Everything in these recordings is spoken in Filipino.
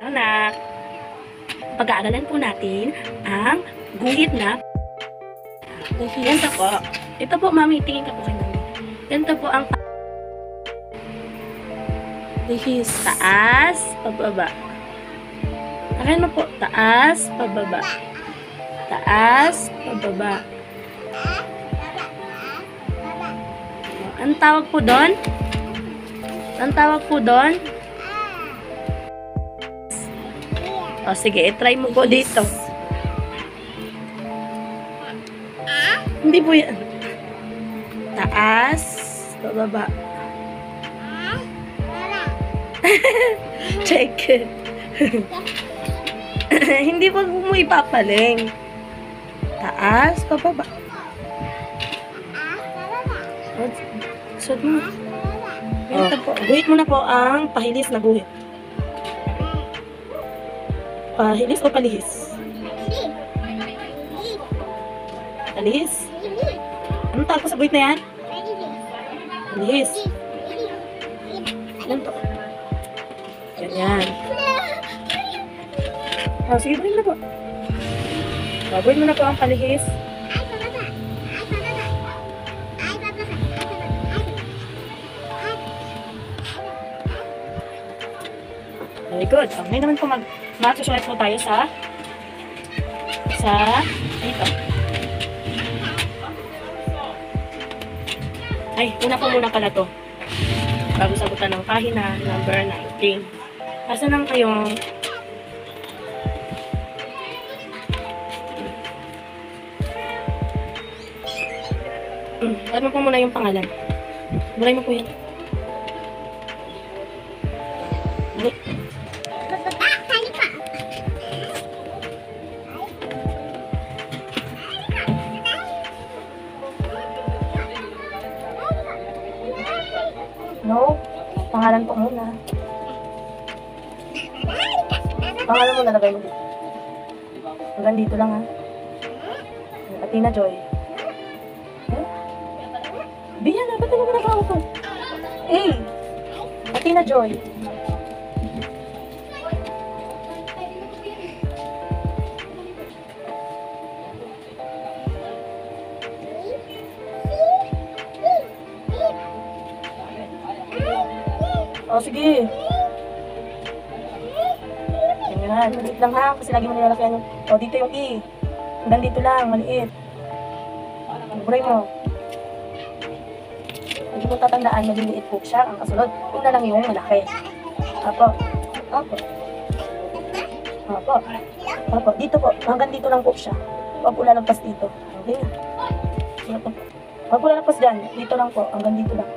anak. Pag-aaralan po natin ang guhit na ganito po. Ito po, mami, tingin ka po kay mami. Ganito po ang lihis. Taas, pababa. Akin mo po, taas, pababa. Taas, pababa. Ang tawag po doon? Ang tawag po doon? O, sige, i-try mo po dito. Hindi po yan. Taas, pababa. Check. Hindi po mo ipapaling. Taas, pababa. Suot mo. Ganito po. Guhit mo na po ang pahilis na guhit. Pahilis o palihis? Palihis? Anong tawag ko sa guhit na yan? Palihis. Ganito. Ganyan. Sige, gawin mo na po. Gawin mo na po ang palihis. Very good. Ngayon naman po mag-susulat po tayo sa dito. Ay, una po muna pala to. Bago sagutan ng pahina, number 19. Asa nang kayong ano po muna yung pangalan? Buray mo po yan. Buray. No, pangalan po muna. Pangalan mo nalagay mo dito. Hanggang dito lang ha. Athena Joy. Biyan na, ba't naman nakaw ko? Athena Joy. O, sige. Ganyan. Maliit lang ha, kasi lagi mo nilalaki yan. O, dito yung E. Hanggang dito lang, maliit. Buray mo. Hindi mo tatandaan, maliliit po siya. Ang kasunod, una lang yung malaki. Apo. Apo. Apo. Apo. Dito po. Hanggang dito lang po siya. Huwag po lalagpas dito. Okay na. Huwag po lalagpas dyan. Dito lang po. Hanggang dito lang.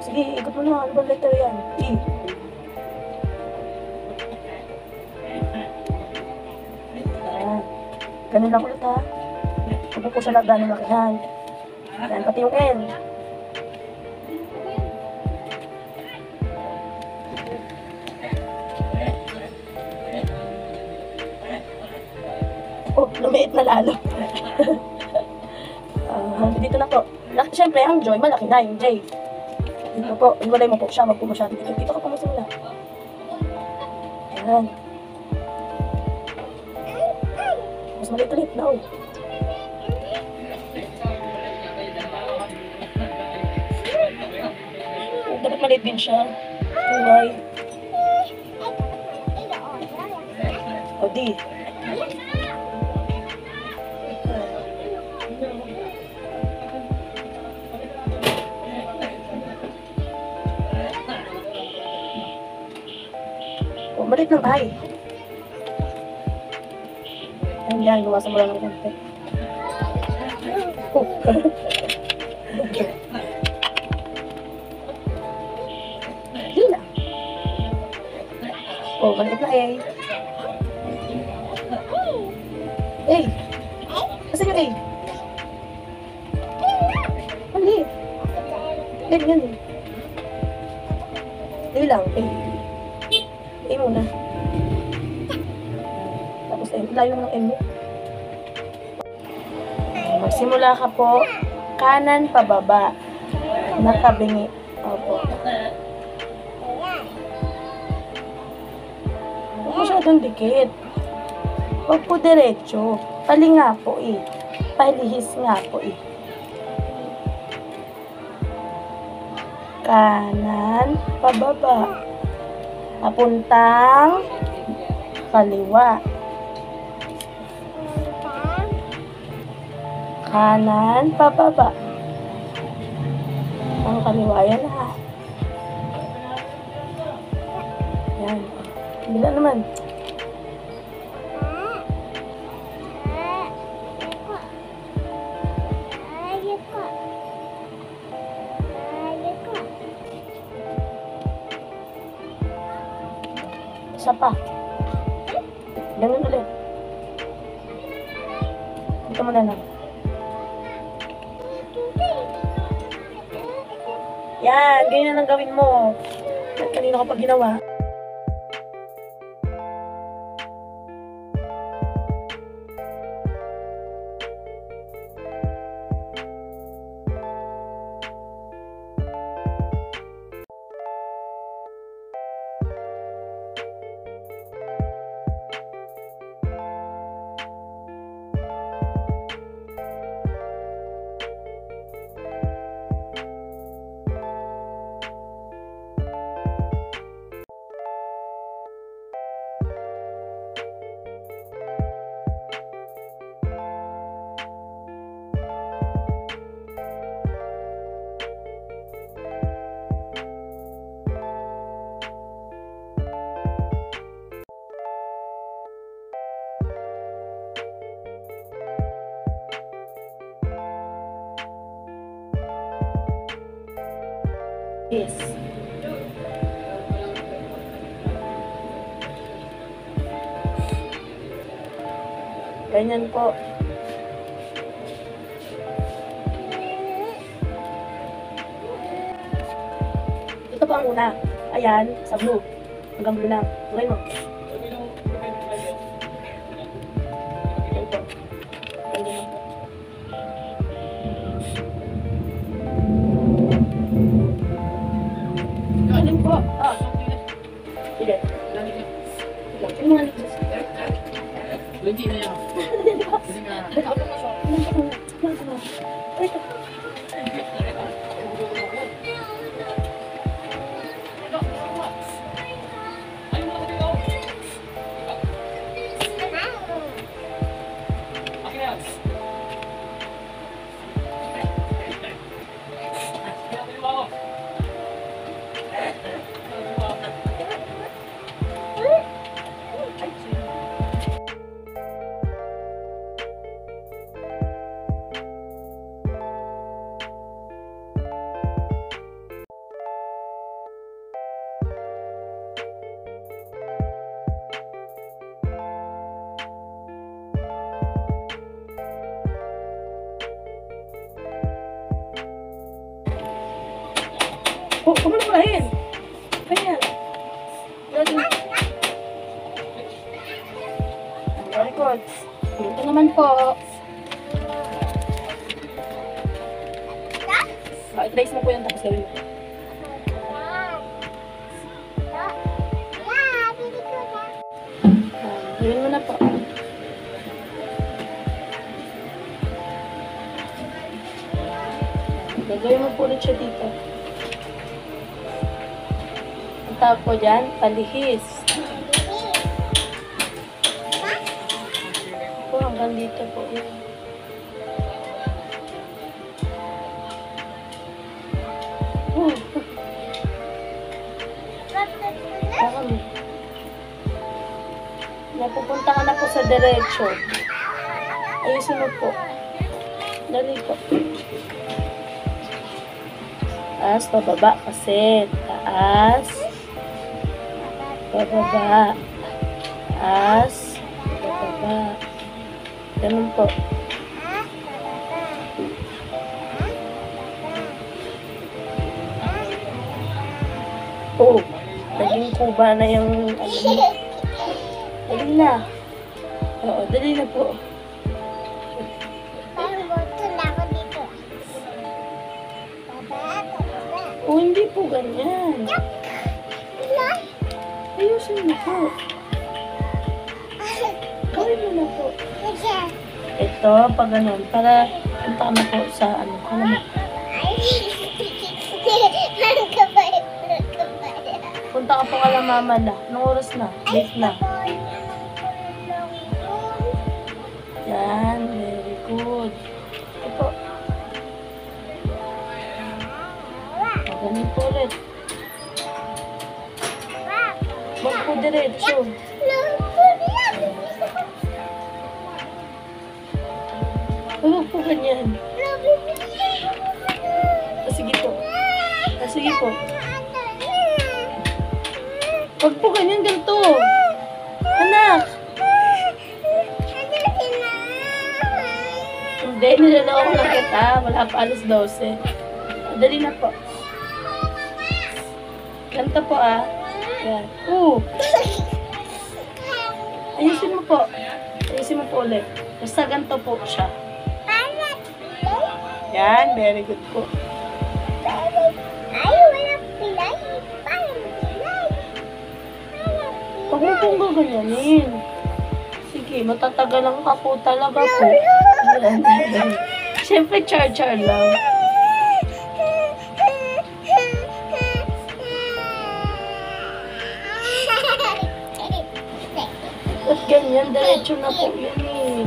Sige, ikot mo na. Ano ba letter yan? E. Ayan. Ganun lang ulit ha. Huwag po siya gano'ng lakihan. Ayan, pati yung N. Oh, lumiit na lalo. Dito na po. Siyempre, ang Joy, malaki na yung J. Dito po, iwalay mo po siya. Wag po masyado dito. Dito ka po masimula. Ayan. Mas maliit ulit. No. Dapat maliit din siya. Y. O, D. O, maliit ng I. Ayan, gawasan mo lang ng konti. Oh. Oh, maliit na A. A. Kasi yung A. Maliit. Ganyan eh. A lang, A. A muna. Tapos M. Layo ng M. Magsimula ka po. Kanan pababa. Nakabingi. Opo. masyadong dikit. Huwag po diretso. Palinga po eh. Palihis nga po eh. Kanan, pababa. Papuntang kaliwa. Kanan, pababa. Ang kaliwa, yan ha. Yan. Bila naman. Isa pa. Ganun ulit. Ito mo na lang. Yan, ganyan ang gawin mo. At kanina ko pa ginawa. Yes. Ganyan po. Ito po ang una. Ayan, sa blue. Hanggang blue lang. Okay mo. Ito. Ganyan po. Ganyan po. Ah. Sige. Ganyan mo nga nito. Lagi na yan. Kasi nga. Oh, kamu na palahin. Kaya. Very good. Ito naman po. I-trace mo po yan tapos gawin mo. Gawin mo na po. Gagawin mo po ulit siya dito. Ang tawag po dyan, palihis. Po, hanggang dito po. Napupunta ka na po sa diretso. Ayusin mo po. Dali po. Taas, pababa kasi. Taas. Pababa. Taas. Pababa. Ganun po. Oo. Naging kuba na yung dali na. Oo, dali na po. O, hindi po ganyan. Ayusin mo po. na po. Ito, pag ganun, para punta ka na po sa ano, ano mo. Punta ka po kala mama na. Anong oras na? Late na. Yan, very good. Ito. Ganun po ulit. Wag po diretso. Huwag po ganyan. Sige po. Sige po. Huwag po ganyan, ganito. Anak. Hindi, nilalawa ko lang kita. Wala pa alas 12. Dali na po. Ganito po ah. Yan. Ayusin mo po. Ayusin mo po ulit. Basta ganito po siya. Yan, very good po. Huwag mo pong gaganyanin. Sige, matatagalan ka po talaga po. Yan. Siyempre, char-char lang. At ganyan, diretso na po yun eh.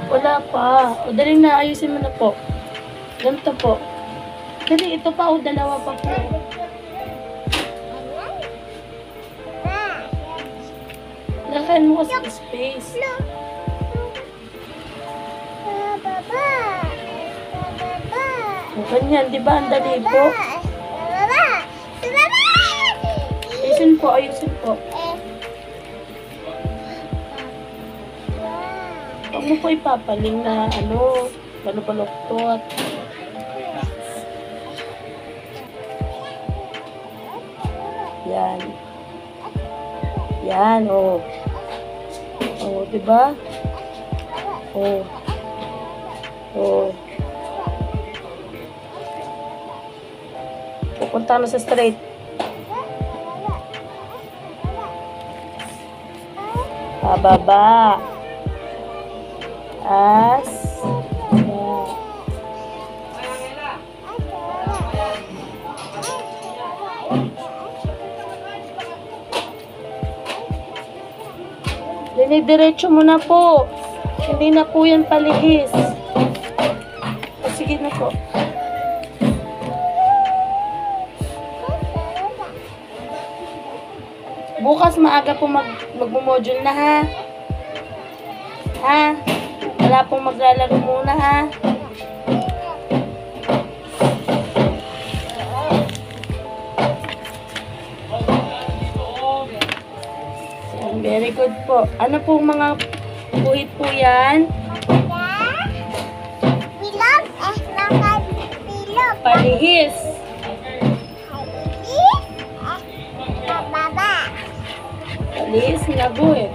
Wala pa. O, dali na. Ayusin mo na po. Ganito po. Dali, ito pa o. Dalawa pa po. Lakayan mo kasi space. O, ganyan. Di ba? Ang dali po. Ayusin po. Ayusin po. Huwag mo po ipapaling na ano, balok-baloktot. Yan. Yan, oh. Oh, diba? Oh. Oh. Pupunta na sa straight. Pababa. As. Yan. Dinidiretso mo na po. Hindi na po yan palihis. O, sige na po. Bukas maaga po mag-module na ha. Ha? Wala pong maglalaro muna ha. Very good po. Ano po mga guhit po yan? Bilog, makan bilog. Palihis. Pababa. Palihis na guhit.